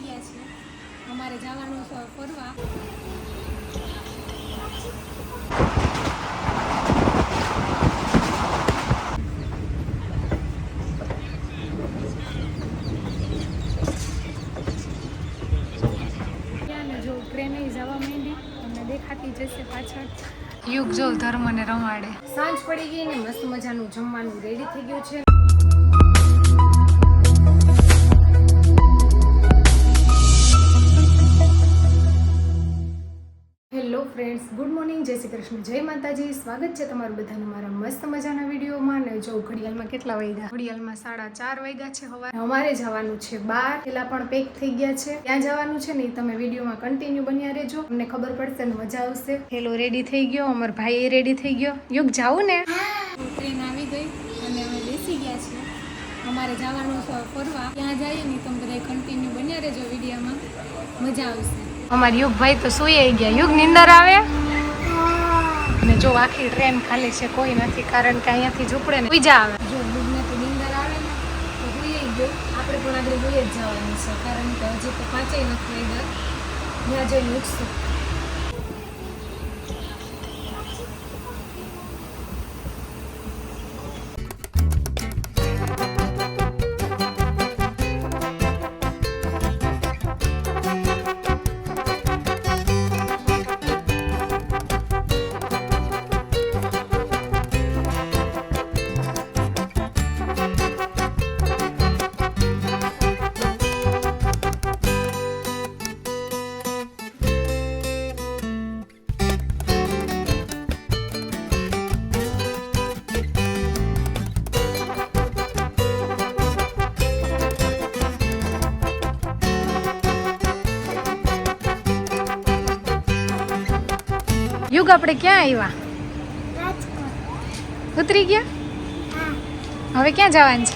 ગયા છે. અમારે જવાનું છે ફરવા. જો ટ્રેને જવા માંડી તમને દેખાતી જશે પાછળ. યુગ જો ધર્મને રમાડે. સાંજ પડી ગઈ ને મસ્ત મજાનું જમવાનું રેડી થઈ ગયું છે. હેલો ફ્રેન્ડ્સ, ગુડ મોર્નિંગ, જય શ્રી કૃષ્ણ, જય માતાજી. સ્વાગત છે તમારું બધાનું મારા મસ્ત મજાના વિડીયોમાં. ને જો ઘડિયાળમાં કેટલા વાગ્યા? ઘડિયાળમાં 4:30 વાગ્યા છે સવારે. અમારે જવાનું છે બહાર. પેલા પણ પેક થઈ ગયા છે. ત્યાં જવાનું છે ને તમે વિડીયોમાં કન્ટિન્યુ બન્યા રહેજો, તમને ખબર પડશે ને મજા આવશે. હેલો રેડી થઈ ગયો, અમાર ભાઈ એ રેડી થઈ ગયો. યુગ જાવું ને? ટ્રેન આવી ગઈ અને અમે બેસી ગયા છે. અમારે જવાનું છે ફરવા. ત્યાં જઈએ ને તમે બધા કન્ટિન્યુ બન્યા રહેજો વિડીયોમાં, મજા આવશે. અમારા યુગભાઈ તો સુઈ ગયા. યુગ નીંદર આવે ને જો આખી ટ્રેન ખાલી છે, કોઈ નથી, કારણ કે અહીંયાથી ઝૂપડે ને બીજા આવે. જો યુગને તો નીંદર આવે ને તો સુઈ ગયો. આપણે પણ આગળ જોઈએ જ જવાનું છે, કારણ કે હજી તો 5 નથી વાગ્યા. ત્યાં જઈને ઉઠશું. યુગ આપણે ક્યાં આવ્યા? ઉતરી ગયા? હવે ક્યાં જવાનું છે?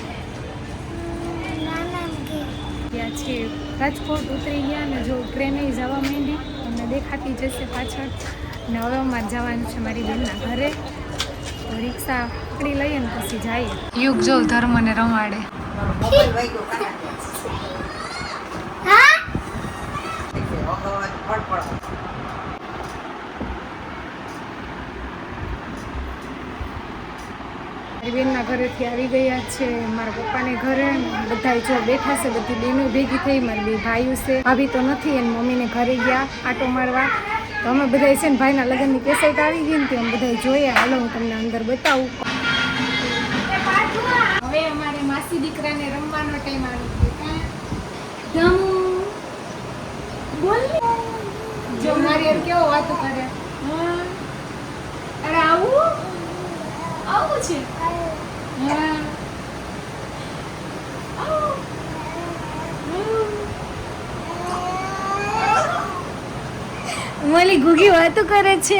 ત્યાં છે રાજકોટ. ઉતરી ગયા ને જો ટ્રેને જવા માંડી તમને દેખાતી જશે પાછળ. ને હવે અમારે જવાનું છે મારી બેનના ઘરે. તો રિક્ષા પકડી લઈએ ને પછી જઈએ. યુગ જો ધર્મને રમાડે. બેનના ઘરેથી આવી ગયા છે મારા પપ્પાને ઘરે. બધા જો બેઠા છે, બધી બેનો ભેગી થઈ. મારી બે ભાઈઓ છે, ભાભી તો નથી, એની મમ્મીને ઘરે ગયા આટો મારવા. તો અમે બધા છે ને ભાઈના લગ્નની કેસેટ આવી ગઈ ને તે અમે બધા જોયા. હાલો હું તમને અંદર બતાવું. હવે અમારે માસી દીકરાને રમવાનો ટાઈમ આવી ગયો. બોલ જો મારી એમ કેવો વાતો કરે. અરે આવું છે. મોલી ગુગી વાતો કરે છે.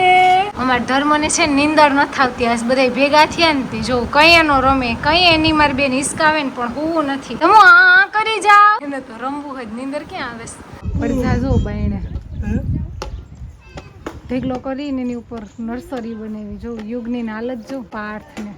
અમારા ધર્મને છે નીંદર નથી આવતી. આજ બધા ભેગા થયા ને જો કઈ એનો રમે, કઈ એની મારી બેન હિસકાવે ને પણ હું નથી. તમે આ કરી જાવ. એને તો રમવું હોય, નીંદર ક્યાં આવે? પડધા જો બાયણે ઢેકલો કરીને એની ઉપર નર્સરી બનાવી. જો યુગની હાલત જો, પાર્થ ને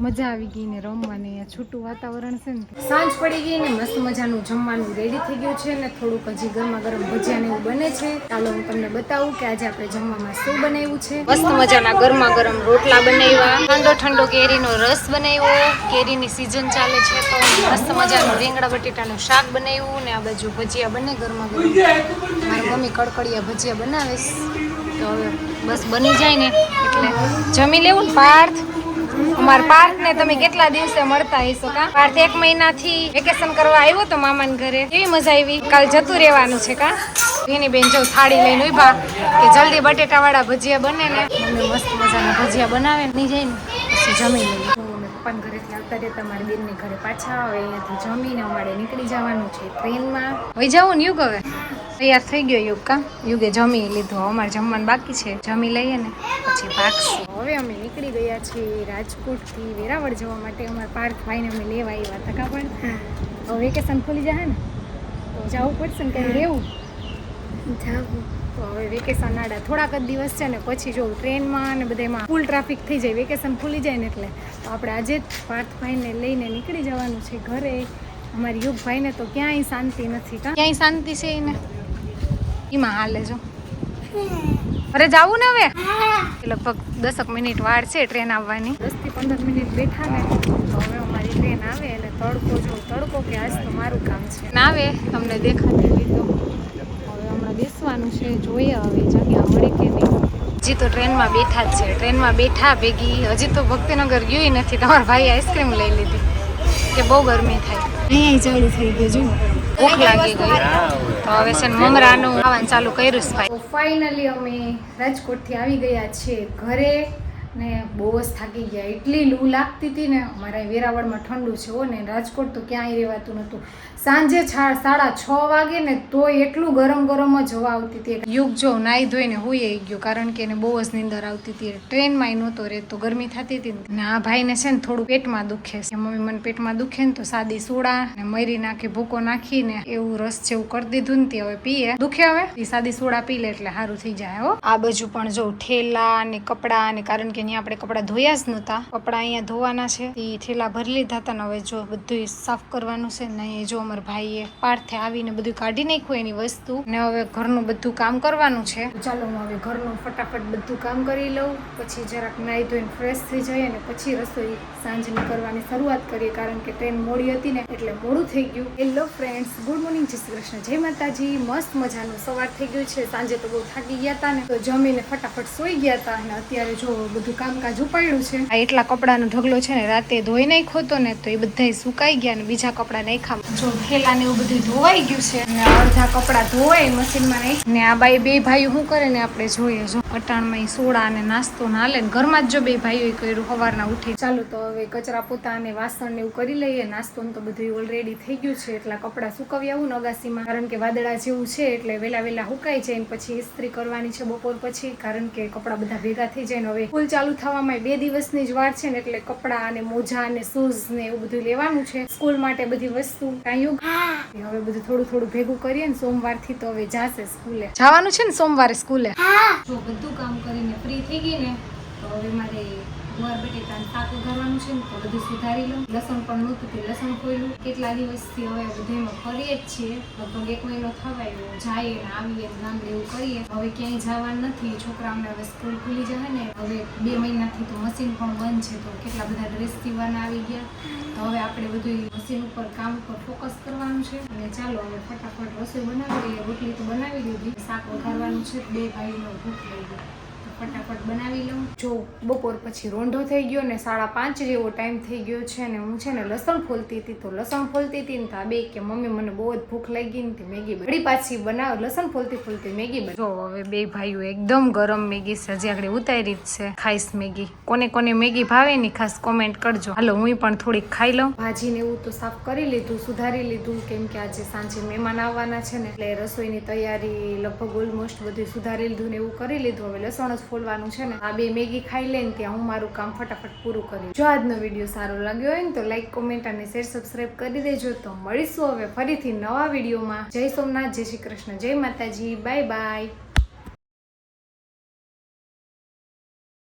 મજા આવી ગઈ ને રમવાની. આ છૂટું વાતાવરણ છે ને. સાંજ પડી ગઈ ને મસ્ત મજાનું જમવાનું રેડી થઈ ગયું છે ને થોડુંક હજી ગરમા ગરમ ભજીયા ને એવું બને છે. ચાલો હું તમને બતાવું કે આજે આપણે જમવામાં શું બનાવ્યું છે. મસ્ત મજાના ગરમા ગરમ રોટલા બનાવ્યા, ઠંડો ઠંડો કેરીનો રસ બનાવ્યો. કેરીની સિઝન ચાલે છે તો મસ્ત મજાનું રીંગણા બટેટાનું શાક બનાવ્યું ને આ બાજુ ભજીયા બને ગરમા ગરમ. મારી મમ્મી કડકડિયા ભજીયા બનાવે તો હવે બસ બની જાય ને એટલે જમી લેવું ને. પાર્થ, અમારા પાર્થ ને તમે કેટલા દિવસે મળતા હશો કા? પાર્થ 1 મહિનાથી વેકેશન કરવા આવ્યો તો મામાના ઘરે. કેવી મજા આવી? કાલ જતું રહેવાનું છે કા? એની બેન જો થાળી લઈને ઉભા કે જલ્દી બટેટા વાળા ભજીયા બને ને. મમ્મી મસ્ત મજાના ભજીયા બનાવે ને જાય ને પછી જમી લઈએ. પપ્પાના ઘરેથી આવતા રહેતા મારી બેનને ઘરે પાછા આવે. અહીંયાથી જમીને અમારે નીકળી જવાનું છે ટ્રેનમાં. વહી જવું ને યુગ? હવે તૈયાર થઈ ગયો યુગ કા? યુગે જમી લીધું, અમારે જમવાનું બાકી છે. જમી લઈએ ને પછી ભાગશું. હવે અમે નીકળી ગયા છીએ રાજકોટથી વેરાવળ જવા માટે. અમારા પાર્થભાઈને અમે લેવા આવ્યા હતા કા? પણ હવે વેકેશન ખુલી જાય ને તો જવું પડશે ને, કંઈ રહેવું જવું. તો હવે વેકેશન આડા થોડાક જ દિવસ છે ને પછી જો ટ્રેનમાં અને બધામાં ફૂલ ટ્રાફિક થઈ જાય. વેકેશન ખુલી જાય ને એટલે તો આપણે આજે જ પાર્થભાઈને લઈને નીકળી જવાનું છે ઘરે. અમારી યુગભાઈને તો ક્યાંય શાંતિ નથી. ક્યાંય શાંતિ છે એને એમાં હાલે જો. અરે જાવું ને હવે લગભગ 10 મિનિટ વાર છે ટ્રેન આવવાની. 10 થી 15 મિનિટ બેઠા ને તો હવે અમારી ટ્રેન આવે અને તડકો જો તડકો કે આજ તો મારું કામ છે ના આવે તમને દેખાતી હોય તો. હવે હમણાં બેસવાનું છે જોઈએ હવે જગ્યા મળે કે નહીં. હજી તો ટ્રેનમાં બેઠા જ છે. ટ્રેનમાં બેઠા ભેગી હજી તો ભક્તિનગર ગયું નથી. તમારા ભાઈ આઈસ્ક્રીમ લઈ લીધી કે બહુ ગરમી થાય. અહીંયા ચાલુ થઈ ગયું જો ભૂખ લાગી ગઈ તો હવે છે ને મમરાનું ખાવાનું ચાલુ કર્યું છે ભાઈ. તો ફાઇનલી અમે રાજકોટથી આવી ગયા છીએ ઘરે ને બહુ જ થાકી ગયા. એટલી લૂ લાગતી હતી ને અમારા વેરાવળમાં ઠંડુ છે હો ને રાજકોટ તો ક્યાંય રહેવાતું નહોતું. સાંજે 6:30 વાગે ને તોય એટલું ગરમ ગરમ જ હવા આવતી હતી. યુગ જો નાહી ધોઈને હોઈ ગયો કારણ કે એને બહુ જ નીંદર આવતી હતી. ટ્રેનમાં નહોતો રહેતો ગરમી થતી હતી ને આ ભાઈને છે ને થોડું પેટમાં દુખે છે. મમ્મી મને પેટમાં દુખે ને તો સાદી સોડા ને મરી નાખી ભૂકો નાખીને એવું રસ જેવું કરી દીધું ને તે હવે પીએ. દુખે હવે એ સાદી સોડા પી લે એટલે સારું થઈ જાય હો. આ બાજુ પણ જો ઠેલા ને કપડા ને કારણ કે અહીંયા આપણે કપડા ધોયા જ નહોતા. કપડા અહીંયા ધોવાના છે એ ઠેલા ભરી લીધા હતા ને હવે જો બધું સાફ કરવાનું છે ને અહીંયા જો અમારા ભાઈએ પાર્થે આવીને બધું કાઢી નાખ્યું એની વસ્તુ ને હવે ઘરનું બધું કામ કરવાનું છે. ચાલો હું હવે ઘરનું ફટાફટ બધું કામ કરી લઉં પછી જરાક નાહી ધોઈને ફ્રેશ થઈ જાય અને પછી રસોઈ સાંજની કરવાની શરૂઆત કરીએ કારણ કે ટ્રેન મોડી હતી ને એટલે મોડું થઈ ગયું. હેલો ફ્રેન્ડ્સ, ગુડ મોર્નિંગ, જય શ્રી કૃષ્ણ, જય માતાજી. મસ્ત મજાનું સવાર થઈ ગયું છે. સાંજે તો બહુ થાકી ગયા હતા ને તો જમીને ફટાફટ સોઈ ગયા હતા અને અત્યારે જો બધું કામકાજ ઉપાડ્યું છે. આ એટલા કપડાનો ઢગલો છે ને રાતે ધોઈ નાખ્યો હતો ને તો એ બધા સુકાઈ ગયા ને બીજા કપડા નાખ્યા. જો થેલા ને એવું બધું ધોવાઈ ગયું છે અને અડધા કપડા ધોવાય મશીનમાં નાખી ને આ બે ભાઈઓ શું કરે ને આપણે જોઈએ. જો અટાણમાં સોડા અને નાસ્તો ના લે ઘરમાં જ જો બે ભાઈઓ કર્યું સવારના ઉઠી. ચાલો તો હવે કચરા પોતા અને વાસણ ને એવું કરી લઈએ. નાસ્તો તો બધું ઓલરેડી થઈ ગયું છે. એટલા કપડા સુકવી આવું ને અગાસીમાં કારણ કે વાદળા જેવું છે એટલે વેલા સુકાઈ જાય ને પછી ઇસ્ત્રી કરવાની છે બપોર પછી કારણ કે કપડા બધા ભેગા થઈ જાય ને હવે સ્કૂલ ચાલુ થવામાં 2 દિવસની જ વાર છે ને એટલે કપડા અને મોજા અને શૂઝ ને એવું બધું લેવાનું છે સ્કૂલ માટે બધી વસ્તુ. હવે બધું થોડું ભેગું કરીએ ને સોમવારથી તો હવે જાશે સ્કૂલે. જવાનું છે ને સોમવારે સ્કૂલે. જો બધું કામ કરીને ફ્રી થઈ ગઈ ને તો હવે મારે ગુવાર બટેટાનું શાક ઉગાડવાનું છે ને તો બધું સુધારી લઉં. લસણ પણ નહોતું તે લસણ ખોયલું. કેટલા દિવસથી હવે બધામાં ફરીએ જ છીએ. લગભગ 1 મહિનો થવાયો જઈએ ને આવીએ ગામડે એવું કરીએ. હવે ક્યાંય જવાનું નથી. છોકરાઓને હવે સ્કૂલ ખુલી જાય ને હવે 2 મહિનાથી તો મશીન પણ બંધ છે તો કેટલા બધા ડ્રેસ સીવવાના આવી ગયા. તો હવે આપણે બધું મશીન ઉપર કામ ઉપર ફોકસ કરવાનું છે અને ચાલો હવે ફટાફટ રસોઈ બનાવી લઈએ. રોટલી તો બનાવી લીધી, શાક વઘારવાનું છે. 2 ભાઈનો ભૂખ લઈ ગઈ ફટાફટ બનાવી લઉં. જો બપોર પછી રોંઢો થઈ ગયો ને 5:30 જેવો ટાઈમ થઈ ગયો છે ને હું છે ને લસણ ફોલતી હતી તો લસણ ફોલતી હતી ને તો આ બે કે મમ્મી મને બહુ જ ભૂખ લાગી ને મેગી બધી પાછી બનાવ. લસણ ફોલતી મેગી બની. જો હવે 2 ભાઈઓ એકદમ ગરમ મેગી છે હજી આગળ ઉતારી જ છે. ખાઈશ મેગી. કોને મેગી ભાવે ની ખાસ કોમેન્ટ કરજો. હાલો હું પણ થોડીક ખાઈ લઉં. ભાજી ને એવું તો સાફ કરી લીધું, સુધારી લીધું કેમ કે આજે સાંજે મહેમાન આવવાના છે ને એટલે રસોઈની તૈયારી લગભગ ઓલમોસ્ટ બધું સુધારી લીધું ને એવું કરી લીધું. હવે લસણ જ ફોલવાનું છે ને આ 2 મેગી ખાઈ લઈને ત્યાં હું મારું કામ ફટાફટ પૂરું કર્યું. જો આજનો વિડીયો સારો લાગ્યો હોય ને તો લાઈક, કોમેન્ટ અને શેર, સબસ્ક્રાઇબ કરી દેજો. તો મળીશું હવે ફરીથી નવા વિડીયોમાં. જય સોમનાથ, જય શ્રી કૃષ્ણ, જય માતાજી, બાય બાય.